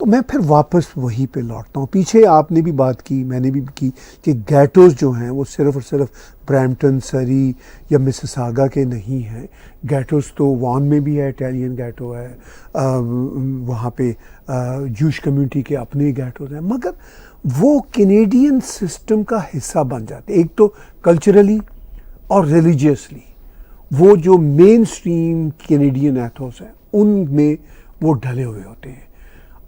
मैं फिर वापस वहीं पे लौटता हूँ। पीछे आपने भी बात की, मैंने भी की कि गैटोज़ जो हैं वो सिर्फ और सिर्फ ब्रैम्पटन, सरी या मिसिसागा के नहीं हैं। गैटोज़ तो वॉन में भी है, इटालियन गैटो है, वहाँ पे जूश कम्युनिटी के अपने गैटोज़ हैं, मगर वो कैनेडियन सिस्टम का हिस्सा बन जाते हैं। एक तो कल्चरली और रिलीजियसली वो जो मेन स्ट्रीम कैनेडियन एथोस हैं उनमें वो ढले हुए होते हैं।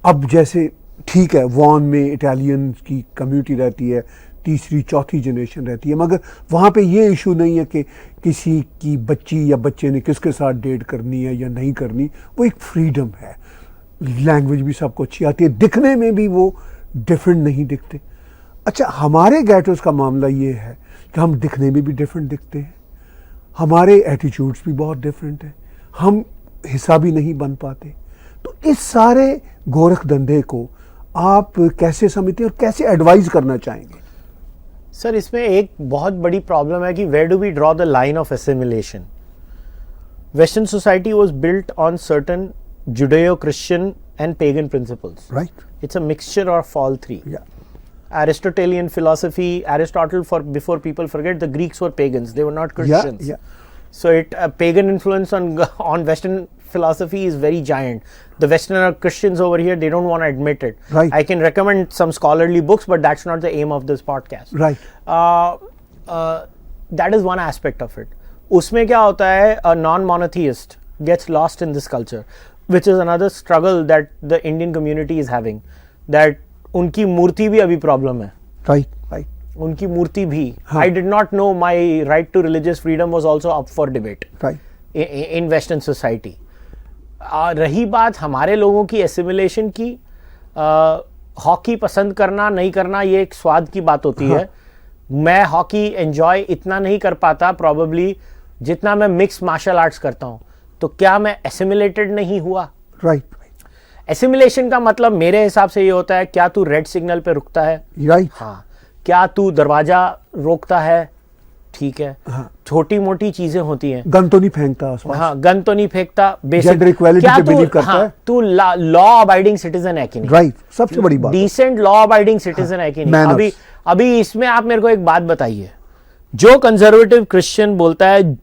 अब जैसे ठीक है, वॉन में इटालियन की कम्युनिटी रहती है, तीसरी चौथी जनरेशन रहती है, मगर वहाँ पे ये इशू नहीं है कि किसी की बच्ची या बच्चे ने किसके साथ डेट करनी है या नहीं करनी। वो एक फ्रीडम है, लैंग्वेज भी सबको अच्छी आती है, दिखने में भी वो डिफरेंट नहीं दिखते। अच्छा, हमारे गैटोस का मामला ये है कि हम दिखने में भी डिफरेंट दिखते हैं, हमारे एटीट्यूड्स भी बहुत डिफरेंट हैं, हम हिस्सा भी नहीं बन पाते। तो इस सारे गोरख धंधे को आप कैसे समझते हैं और कैसे एडवाइज करना चाहेंगे? सर, इसमें एक बहुत बड़ी प्रॉब्लम है कि where do we draw the line of assimilation. Western society was built on certain Judeo Christian and pagan principles. Right. It's a mixture of all three. Yeah. Aristotelian philosophy, Aristotle, for before people forget, the Greeks were pagans. They were not Christians. Yeah, yeah. So pagan influence on Western philosophy is very giant. The Western Christians over here, they don't want to admit it. Right. I can recommend some scholarly books, but that's not the aim of this podcast. Right. That is one aspect of it. उसमें क्या होता है, a non-monotheist gets lost in this culture, which is another struggle that the Indian community is having. That उनकी मूर्ति भी अभी problem है. Right, right. उनकी मूर्ति भी. I did not know my right to religious freedom was also up for debate. Right. In Western society. रही बात हमारे लोगों की assimilation की, हॉकी पसंद करना नहीं करना ये एक स्वाद की बात होती है. मैं हॉकी एंजॉय इतना नहीं कर पाता probably जितना मैं मिक्स मार्शल आर्ट्स करता हूँ. तो क्या मैं एसिमिलेटेड नहीं हुआ? राइट। एसिमिलेशन का मतलब मेरे हिसाब से ये होता है, क्या तू रेड सिग्नल पे रुकता है? राइट। हाँ। क्या तू दरवाजा रोकता है? ठीक है। हाँ। छोटी मोटी चीजें होती हैं। गन तो नहीं फेंकता आसपास? हाँ, गन तो नहीं फेंकता। जेंडर इक्वालिटी पे बिलीव करता है? तू लॉ अबाइडिंग सिटीजन है कि नहीं? राइट, सबसे बड़ी बात। डिसेंट लॉ अबाइडिंग सिटीजन है कि नहीं? अभी इसमें आप मेरे को एक बात बताइए, जो कंजर्वेटिव क्रिश्चियन बोलता है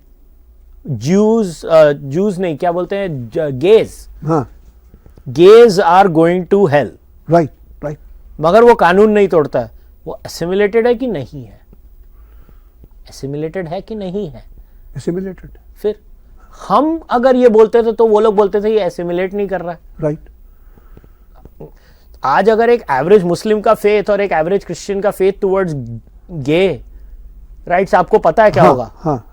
Jews नहीं, क्या बोलते हैं, गेज, हाँ, gays are going to hell, right right, मगर वो कानून नहीं तोड़ता है, वो एसिमिलेटेड है कि नहीं है? एसिमिलेटेड है कि नहीं है? एसिमिलेटेड। फिर हम अगर ये बोलते थे तो वो लोग बोलते थे ये एसिमिलेट नहीं कर रहा है. राइट. आज अगर एक एवरेज मुस्लिम का फेथ और एक एवरेज क्रिश्चियन का फेथ टुवर्ड्स गे राइट्स, आपको पता है क्या होगा? हाँ.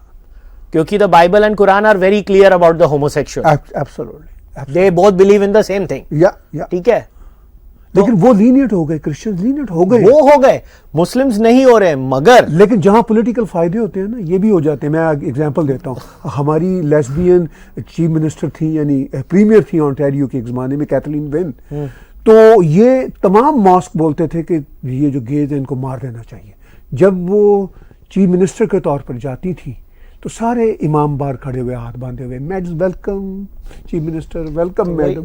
क्योंकि the Bible and Quran are very clear about the homosexual. Absolutely. They both believe in the same thing. Yeah ठीक है. लेकिन वो लीनियंट हो गए, क्रिश्चियंस लीनियंट हो गए, वो हो गए, मुस्लिम्स नहीं हो रहे. मगर लेकिन जहां पॉलिटिकल फायदे होते हैं ना, ये भी हो जाते हैं. मैं एग्जांपल देता हूं. हमारी लेस्बियन चीफ मिनिस्टर थी, यानी प्रीमियर थी ऑन्टारियो के एक जमाने में, कैथलीन वेन. तो ये तमाम मॉस्क बोलते थे कि ये जो गेज है इनको मार देना चाहिए. जब वो चीफ मिनिस्टर के तौर पर जाती थी तो सारे इमाम बार खड़े हुए, हाथ बांधे हुए, madam welcome chief minister, welcome madam.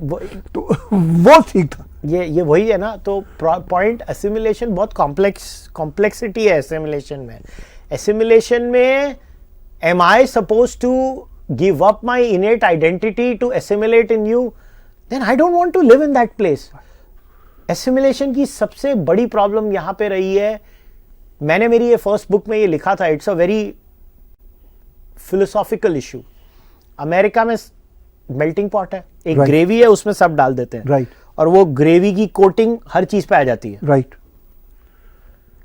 तो वो ठीक था. ये वही है ना. तो पॉइंट, एसिमिलेशन बहुत कॉम्प्लेक्सिटी है एसिमिलेशन में. एसिमिलेशन में am I suppose to give up my innate identity to assimilate in you? Then I don't want to live in that place. Assimilation की सबसे बड़ी प्रॉब्लम यहां पे रही है. मैंने मेरी ये फर्स्ट बुक में ये लिखा था. It's a very philosophical issue. America में मेल्टिंग पॉट है, एक ग्रेवी है, उसमें सब डाल देते हैं. राइट. और वो ग्रेवी की कोटिंग हर चीज पे आ जाती है. राइट.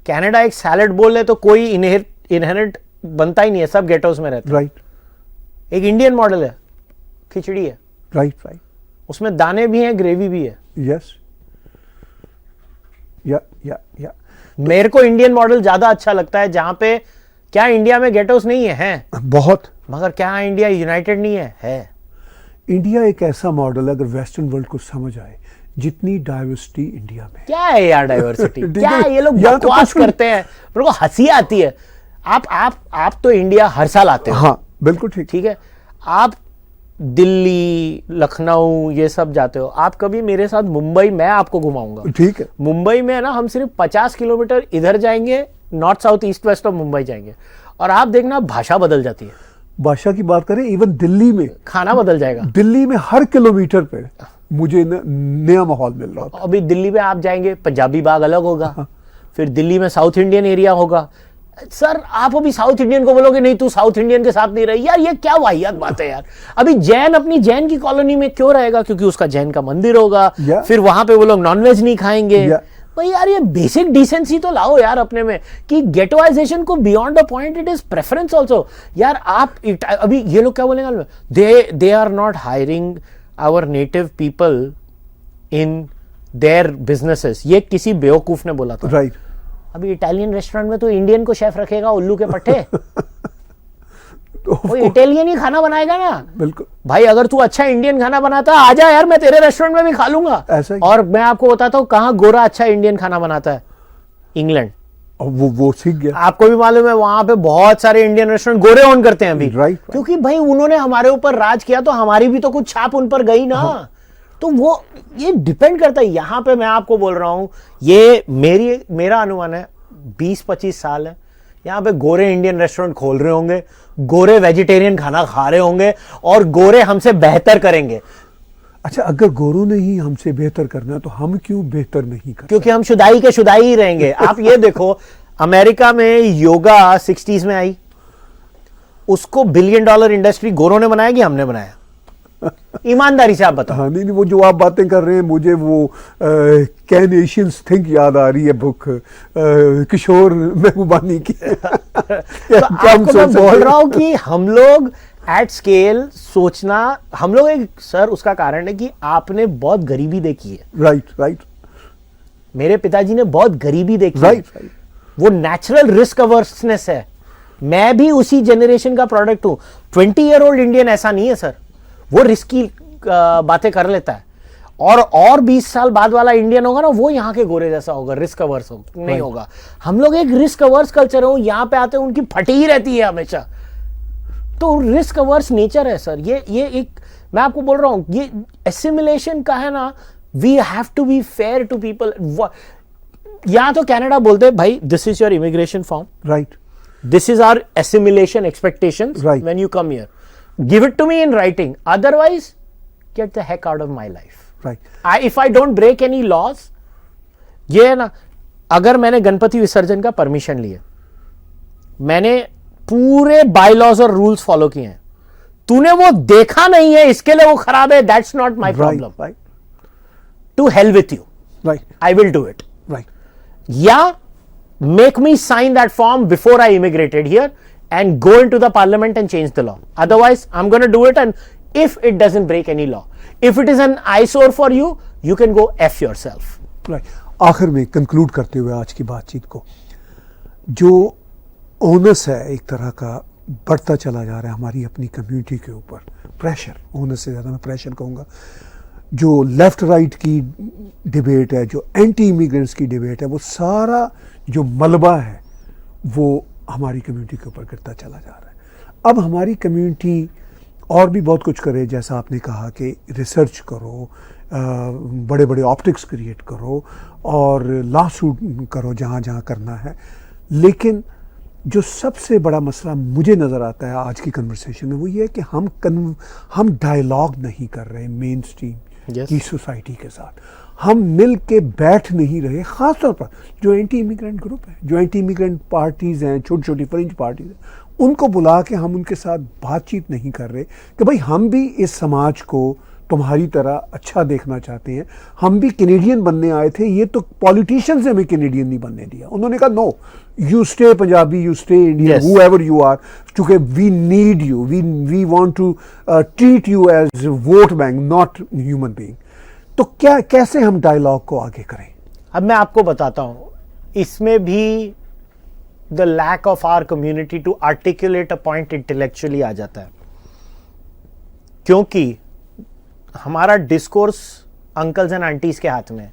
कनाडा एक सैलेड बोल है तो कोई इनहेरेंट बनता ही नहीं है, सब गेटोस में रहते हैं. राइट. एक इंडियन मॉडल है, खिचड़ी है. Right right. उसमें दाने भी हैं, ग्रेवी भी है. यस. या मेरे को इंडियन मॉडल ज्यादा अच्छा लगता है, जहां पे क्या इंडिया में गेटोस नहीं है? हैं बहुत. मगर क्या इंडिया यूनाइटेड नहीं है? है. इंडिया एक ऐसा मॉडल, अगर वेस्टर्न वर्ल्ड को समझ आए, जितनी डाइवर्सिटी इंडिया में. क्या है यार डाइवर्सिटी? क्या है? ये लोग बकवास करते हैं, मेरे को हंसी आती है. आप तो इंडिया हर साल आते हो. हाँ बिल्कुल ठीक. ठीक है. आप दिल्ली, लखनऊ ये सब जाते हो, आप कभी मेरे साथ मुंबई, मैं आपको घुमाऊंगा। ठीक है। मुंबई में ना हम सिर्फ 50 किलोमीटर इधर जाएंगे, north south east west of Mumbai जाएंगे, और आप देखना भाषा बदल जाती है। भाषा की बात करें, इवन दिल्ली में खाना बदल जाएगा। दिल्ली में हर किलोमीटर पे मुझे नया माहौल मिल रहा था। अभी दिल्ली में आप जाएंगे, पंजाबी बाग अलग होगा, फिर दिल्ली में साउथ इंडियन एरिया होगा। सर आप अभी साउथ इंडियन को बोलोगे नहीं तू साउथ इंडियन के साथ नहीं रही, यार ये क्या वाहियात बात है यार। अभी जैन अपनी जैन की कॉलोनी में क्यों रहेगा, क्योंकि उसका जैन का मंदिर होगा, फिर वहां पे वो लोग नॉनवेज नहीं खाएंगे। भाई यार ये बेसिक डिसेंसी तो लाओ यार अपने में, कि गेटोइजेशन को beyond a point it is preference also. यार आप अभी ये लोग क्या बोलेंगे, they are not hiring our native people in their businesses, ये किसी बेवकूफ ने बोला था। राइट। अभी इटालियन रेस्टोरेंट में तो इंडियन को शेफ रखेगा उल्लू के पट्टे। वो इटालियन ही खाना बनाएगा ना। बिल्कुल भाई, अगर तू अच्छा इंडियन खाना बनाता आजा यार, मैं तेरे रेस्टोरेंट में भी खा लूंगा। ऐसा ही। और मैं आपको बताता हूँ कहाँ गोरा अच्छा इंडियन खाना बनाता है, इंग्लैंड। वो सीख गया। आपको भी मालूम है वहां पे बहुत सारे इंडियन रेस्टोरेंट गोरे ओन करते हैं अभी। राइट। क्योंकि भाई उन्होंने हमारे ऊपर राज किया, तो हमारी भी तो कुछ छाप उन पर गई ना। हाँ। तो वो ये डिपेंड करता है। यहां पे मैं आपको बोल रहा हूं, ये मेरा अनुमान है 20-25 साल है, यहाँ पे गोरे इंडियन रेस्टोरेंट खोल रहे होंगे, गोरे वेजिटेरियन खाना खा रहे होंगे, और गोरे हमसे बेहतर करेंगे। अच्छा, अगर गोरों ने ही हमसे बेहतर करना तो हम क्यों बेहतर नहीं कर? क्योंकि हम शुदाई के शुदाई ही रहेंगे। आप ये देखो, अमेरिका में योगा 60s में आई, उसको $1 बिलियन इंडस्ट्री गोरों ने बनाया कि हमने बनाया? ईमानदारी से आप बताओ। हाँ, नहीं, वो जो आप बातें कर रहे हैं, मुझे वो कैन एशियंस थिंक याद आ रही है, बुक किशोर महबूबानी की। तो आपको मैं बोल रहा हूं कि हम लोग एट स्केल सोचना, हम लोग एक, सर उसका कारण है कि आपने बहुत गरीबी देखी है। राइट। मेरे पिताजी ने बहुत गरीबी देखी है। राइट। वो नेचुरल रिस्क अवर्सनेस है। मैं भी उसी जनरेशन का प्रोडक्ट हूं। 20-year-old इंडियन ऐसा नहीं है सर, वो रिस्की बातें कर लेता है, और 20 साल बाद वाला इंडियन होगा ना, वो यहाँ के गोरे जैसा होगा, रिस्क अवर्स नहीं होगा। हम लोग एक रिस्क अवर्स कल्चर हो, यहाँ पे आते हैं उनकी फटी ही रहती है हमेशा। तो रिस्क अवर्स नेचर है सर। ये एक, मैं आपको बोल रहा हूं, ये एसिमिलेशन का है ना। We have to be fair to people. यहां तो कनाडा बोलते हैं भाई this is your immigration form, right, this is our assimilation expectations when you come here, give it to me in writing, otherwise get the heck out of my life. Right. If I don't break any laws, ये है ना, अगर मैंने गणपति विसर्जन का permission लिया, मैंने पूरे बायलॉज और रूल्स फॉलो किए हैं, तूने वो देखा नहीं है इसके लिए वो खराब है, that's not my problem. Right. To hell with you. Right. I will do it. Right. या make me sign that form before I immigrated here and go into the parliament and change the law. Otherwise, I'm going to do it, and if it doesn't break any law, if it is an eyesore for you, you can go F yourself. Right. आखिर में conclude करते हुए आज की बातचीत को, जो onus है एक तरह का बढ़ता चला जा रहा है हमारी अपनी कम्युनिटी के ऊपर, प्रेशर, ओनस से ज़्यादा मैं प्रेशर कहूँगा, जो लेफ्ट राइट की डिबेट है, जो एंटी इमिग्रेंट्स की डिबेट है, वो सारा जो मलबा है वो हमारी कम्युनिटी के ऊपर गिरता चला जा रहा है। अब हमारी कम्युनिटी और भी बहुत कुछ करे, जैसा आपने कहा कि रिसर्च करो, बड़े बड़े ऑप्टिक्स क्रिएट करो और लॉ सूट करो जहाँ जहाँ करना है, लेकिन जो सबसे बड़ा मसला मुझे नज़र आता है आज की कन्वर्सेशन में वो ये है कि हम डायलॉग नहीं कर रहे मेन स्ट्रीम की सोसाइटी के साथ, हम मिल के बैठ नहीं रहे, ख़ासतौर पर जो एंटी इमिग्रेंट ग्रुप है, जो एंटी इमिग्रेंट पार्टीज़ हैं, छोटी छोटी फ्रिंज पार्टीज़ हैं, उनको बुला के हम उनके साथ बातचीत नहीं कर रहे कि भाई हम भी इस समाज को तुम्हारी तरह अच्छा देखना चाहते हैं, हम भी कैनेडियन बनने आए थे, ये तो पॉलिटिशियंस ने हमें कैनेडियन नहीं बनने दिया। उन्होंने कहा no, you stay Punjabi, you stay Indian, whoever you are, चूंकि we need you, we want to treat you as vote bank, not human being. तो क्या, कैसे हम डायलॉग को आगे करें? अब मैं आपको बताता हूं, इसमें भी the lack of our community to articulate a point intellectually आ जाता है, क्योंकि हमारा डिस्कोर्स अंकल्स एंड आंटीज के हाथ में।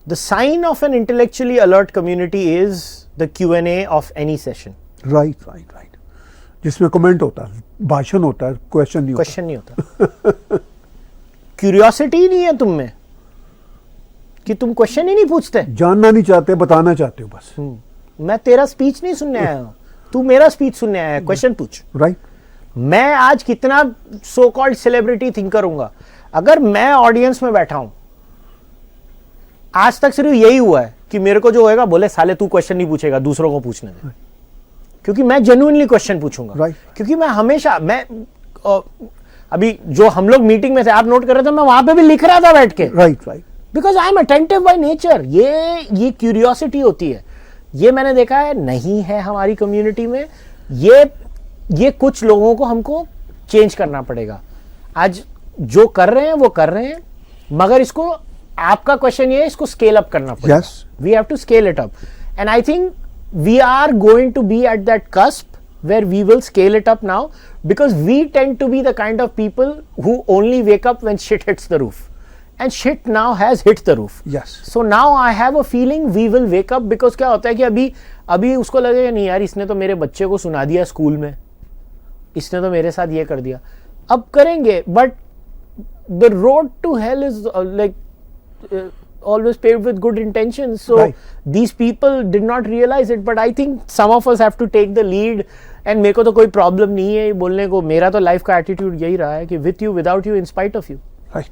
The sign of an intellectually alert community is the Q&A of any session. Right. जिसमें कमेंट होता है, भाषण होता है, क्वेश्चन नहीं होता। क्वेश्चन नहीं होता। क्यूरियोसिटी नहीं है तुम में कि तुम क्वेश्चन ही नहीं पूछते। जानना नहीं चाहते, बताना चाहते हो बस। मैं तेरा स्पीच नहीं सुनने आया हूं, तू मेरा स्पीच सुनने आया है, क्वेश्चन पूछ। राइट। मैं आज कितना सो कॉल्ड सेलिब्रिटी थिंकर हूंगा, अगर मैं ऑडियंस में बैठा हूं, आज तक सिर्फ यही हुआ है कि मेरे को जो होएगा बोले साले तू क्वेश्चन नहीं पूछेगा, दूसरों को पूछने दे, क्योंकि मैं जेन्युइनली क्वेश्चन पूछूंगा। Right. क्योंकि मैं हमेशा अभी जो हम लोग मीटिंग में थे, आप नोट कर रहे थे, मैं वहां पे भी लिख रहा था बैठ के। Right right. Because I am attentive by nature. ये क्यूरियोसिटी होती है, ये मैंने देखा है नहीं है हमारी कम्युनिटी में। ये कुछ लोगों को हमको चेंज करना पड़ेगा। आज जो कर रहे हैं वो कर रहे हैं, मगर इसको, आपका क्वेश्चन ये है, इसको स्केल अप करना पड़ेगा। Yes. We have to scale it up, and I think we are going to be at that cusp where we will scale it up now, because we tend to be the kind of people who only wake up when shit hits the roof, and shit now has hit the roof. Yes. So now I have a feeling we will wake up, because क्या होता है कि अभी उसको लगेगा नहीं यार, इसने तो मेरे बच्चे को सुना दिया स्कूल में, इसने तो मेरे साथ ये कर दिया, अब करेंगे। But the road to hell is like always paved with good intentions. So Right. these people did not realize it, but I think some of us have to take the lead. And मेरे को तो कोई problem नहीं है बोलने को, मेरा तो लाइफ का एटीट्यूड यही रहा है कि with you, without you, in spite of you. Right.